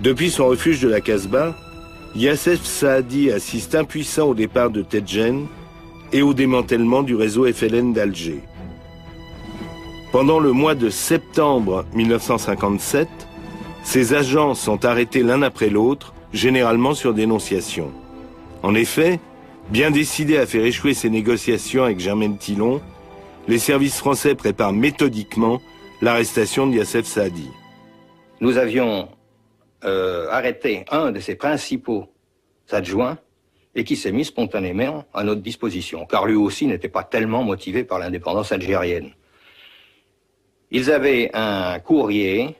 Depuis son refuge de la Casbah, Yassef Saadi assiste impuissant au départ de Tedjen et au démantèlement du réseau FLN d'Alger. Pendant le mois de septembre 1957, ses agents sont arrêtés l'un après l'autre, généralement sur dénonciation. En effet, bien décidés à faire échouer ces négociations avec Germaine Tillon, les services français préparent méthodiquement l'arrestation de Yassef Saadi. Nous avions arrêté un de ses principaux adjoints et qui s'est mis spontanément à notre disposition, car lui aussi n'était pas tellement motivé par l'indépendance algérienne. Ils avaient un courrier,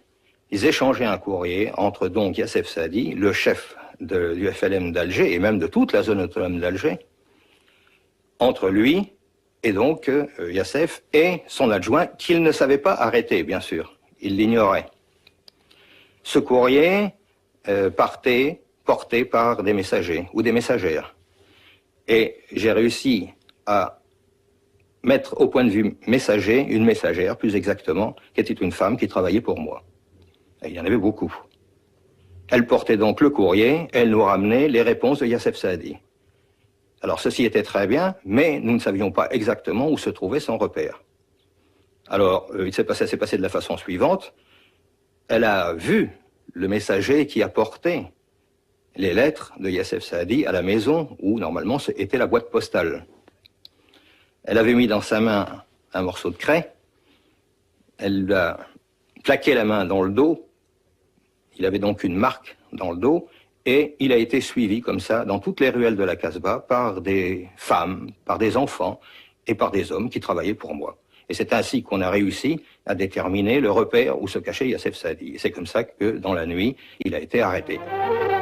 ils échangeaient un courrier entre donc Yassef Saadi, le chef du FLN d'Alger et même de toute la zone autonome d'Alger, entre lui et donc Yassef et son adjoint qu'il ne savait pas arrêter, bien sûr, il l'ignorait. Ce courrier partait porté par des messagers ou des messagères. Et j'ai réussi à mettre au point de vue messager, une messagère plus exactement, qui était une femme qui travaillait pour moi. Et il y en avait beaucoup. Elle portait donc le courrier, elle nous ramenait les réponses de Yassef Saadi. Alors ceci était très bien, mais nous ne savions pas exactement où se trouvait son repère. Alors ça s'est passé de la façon suivante. Elle a vu le messager qui apportait les lettres de Yassef Saadi à la maison où normalement était la boîte postale. Elle avait mis dans sa main un morceau de craie, elle lui a plaqué la main dans le dos, il avait donc une marque dans le dos, et il a été suivi comme ça dans toutes les ruelles de la Casbah par des femmes, par des enfants et par des hommes qui travaillaient pour moi. Et c'est ainsi qu'on a réussi à déterminer le repère où se cachait Yassef Saadi. Et c'est comme ça que, dans la nuit, il a été arrêté.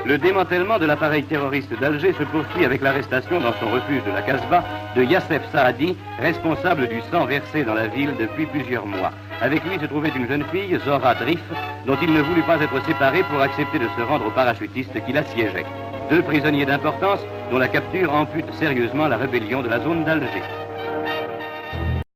Le démantèlement de l'appareil terroriste d'Alger se poursuit avec l'arrestation dans son refuge de la Casbah de Yassef Saadi, responsable du sang versé dans la ville depuis plusieurs mois. Avec lui se trouvait une jeune fille, Zora Drif, dont il ne voulut pas être séparé pour accepter de se rendre aux parachutistes qui l'assiégeaient. 2 prisonniers d'importance dont la capture ampute sérieusement la rébellion de la zone d'Alger.